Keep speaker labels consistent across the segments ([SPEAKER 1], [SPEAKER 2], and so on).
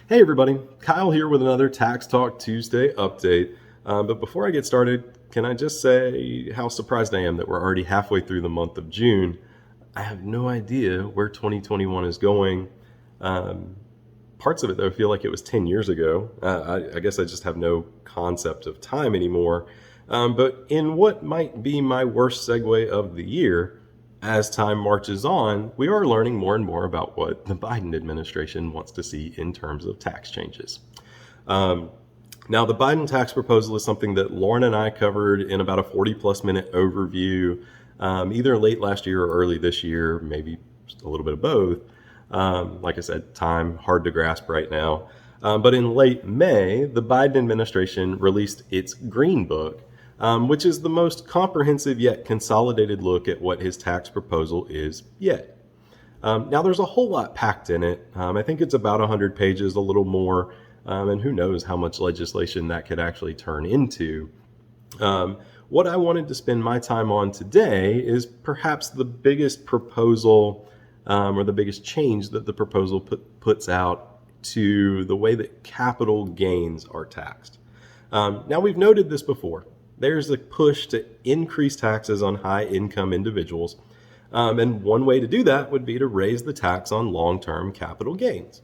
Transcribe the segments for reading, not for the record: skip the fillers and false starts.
[SPEAKER 1] Hey everybody, Kyle here with another Tax Talk Tuesday update. But before I get started, can I just say how surprised I am that we're already halfway through the month of June. I have no idea where 2021 is going. Um, Parts of it, though, feel like it was 10 years ago. I guess I just have no concept of time anymore. But in what might be my worst segue of the year, as time marches on, we are learning more and more about what the Biden administration wants to see in terms of tax changes. Um, Now, the Biden tax proposal is something that Lauren and I covered in about a 40-plus minute overview, either late last year or early this year, maybe a little bit of both. Like I said, time hard to grasp right now. But in late May, the Biden administration released its Green Book, which is the most comprehensive yet consolidated look at what his tax proposal is yet. Now, there's a whole lot packed in it. I think it's about 100 pages, a little more, and who knows how much legislation that could actually turn into. What I wanted to spend my time on today is perhaps the biggest proposal or the biggest change that the proposal puts out to the way that capital gains are taxed. Now, we've noted this before. There's a push to increase taxes on high income individuals. And one way to do that would be to raise the tax on long-term capital gains.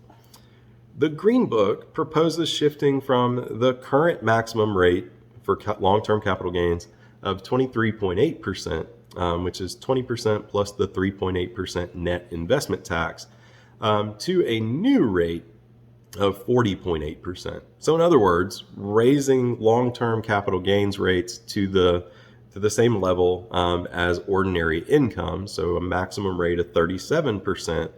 [SPEAKER 1] The Green Book proposes shifting from the current maximum rate for long-term capital gains of 23.8%, which is 20% plus the 3.8% net investment tax, to a new rate of 40.8%. So in other words, raising long-term capital gains rates to the same level as ordinary income, so a maximum rate of 37%,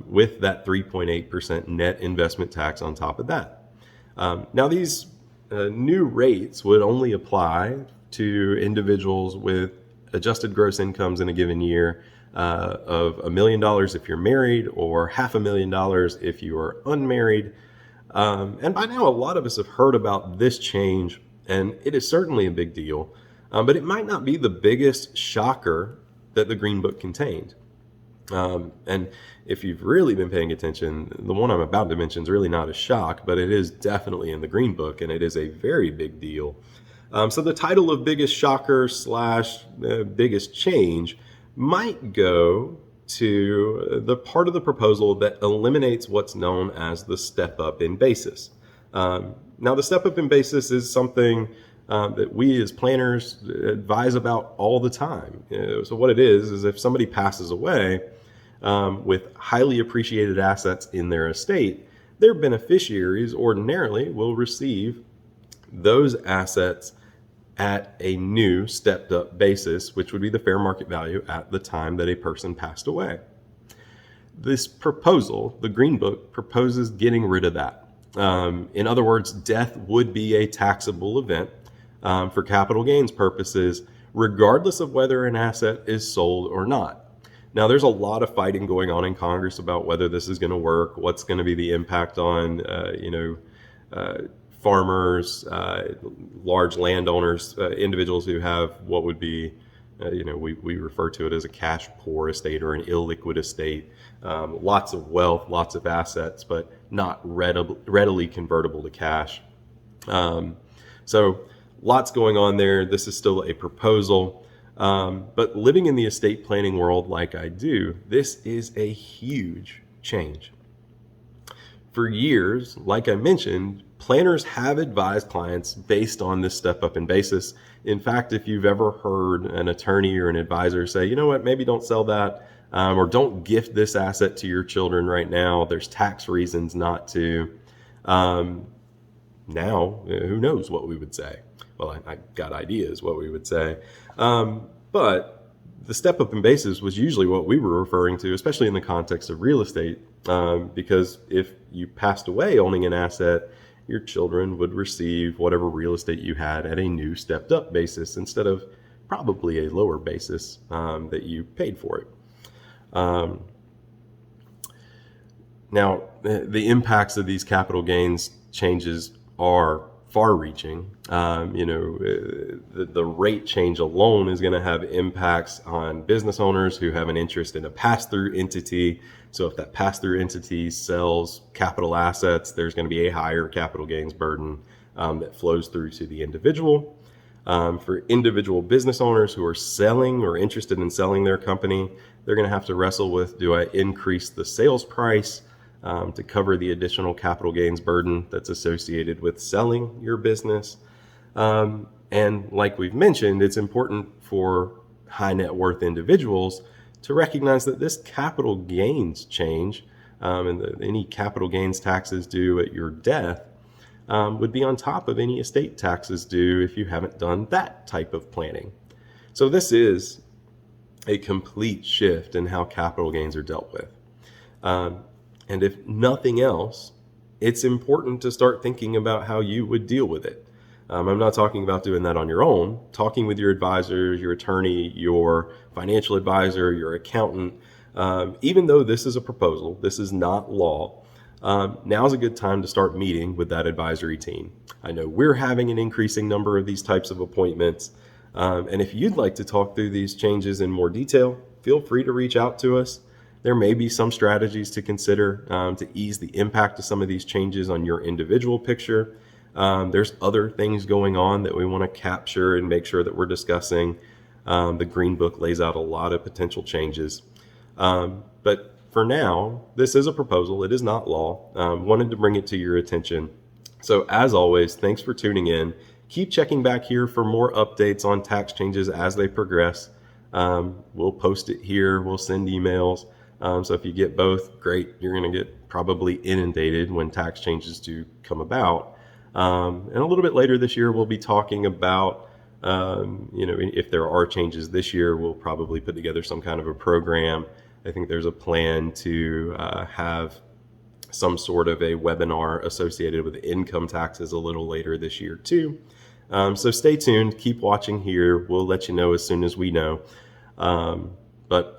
[SPEAKER 1] with that 3.8% net investment tax on top of that. Now, these new rates would only apply to individuals with adjusted gross incomes in a given year of $1 million if you're married, or $500,000 if you are unmarried. And by now, a lot of us have heard about this change, and it is certainly a big deal. But it might not be the biggest shocker that the Green Book contained. And if you've really been paying attention, the one I'm about to mention is really not a shock, but it is definitely in the Green Book, and it is a very big deal. So the title of biggest shocker slash biggest change might go to the part of the proposal that eliminates what's known as the step up in basis. Now, the step up in basis is something that we as planners advise about all the time. So what it is if somebody passes away with highly appreciated assets in their estate, their beneficiaries ordinarily will receive those assets at a new stepped up basis, which would be the fair market value at the time that a person passed away. This proposal, the Green Book, proposes getting rid of that. In other words, death would be a taxable event for capital gains purposes, regardless of whether an asset is sold or not. Now, there's a lot of fighting going on in Congress about whether this is going to work, what's going to be the impact on, farmers, large landowners, individuals who have what would be, we refer to it as a cash poor estate or an illiquid estate, lots of wealth, lots of assets, but not readily convertible to cash. So lots going on there. This is still a proposal. But living in the estate planning world like I do, this is a huge change. For years, like I mentioned, planners have advised clients based on this step up in basis. In fact, if you've ever heard an attorney or an advisor say, you know what, maybe don't sell that, or don't gift this asset to your children right now, there's tax reasons not to. Now, who knows what we would say? Well, I got ideas what we would say. But the step up in basis was usually what we were referring to, especially in the context of real estate, because if you passed away owning an asset, your children would receive whatever real estate you had at a new stepped up basis instead of probably a lower basis that you paid for it. Now, the impacts of these capital gains changes are far-reaching. The rate change alone is going to have impacts on business owners who have an interest in a pass-through entity. So if that pass-through entity sells capital assets, there's going to be a higher capital gains burden that flows through to the individual. For individual business owners who are selling or interested in selling their company, they're going to have to wrestle with, do I increase the sales price to cover the additional capital gains burden that's associated with selling your business? And like we've mentioned, it's important for high net worth individuals to recognize that this capital gains change and any capital gains taxes due at your death would be on top of any estate taxes due if you haven't done that type of planning. So this is a complete shift in how capital gains are dealt with. And if nothing else, it's important to start thinking about how you would deal with it. I'm not talking about doing that on your own. Talking with your advisor, your attorney, your financial advisor, your accountant. Even though this is a proposal, this is not law, now's a good time to start meeting with that advisory team. I know we're having an increasing number of these types of appointments. And if you'd like to talk through these changes in more detail, feel free to reach out to us. There may be some strategies to consider to ease the impact of some of these changes on your individual picture. There's other things going on that we want to capture and make sure that we're discussing. The Green Book lays out a lot of potential changes. But for now, this is a proposal. It is not law. Wanted to bring it to your attention. So as always, thanks for tuning in. Keep checking back here for more updates on tax changes as they progress. We'll post it here. We'll send emails. So if you get both, great. You're going to get probably inundated when tax changes do come about. And a little bit later this year, we'll be talking about, if there are changes this year, we'll probably put together some kind of a program. I think there's a plan to have some sort of a webinar associated with income taxes a little later this year too. So stay tuned, keep watching here. We'll let you know as soon as we know. But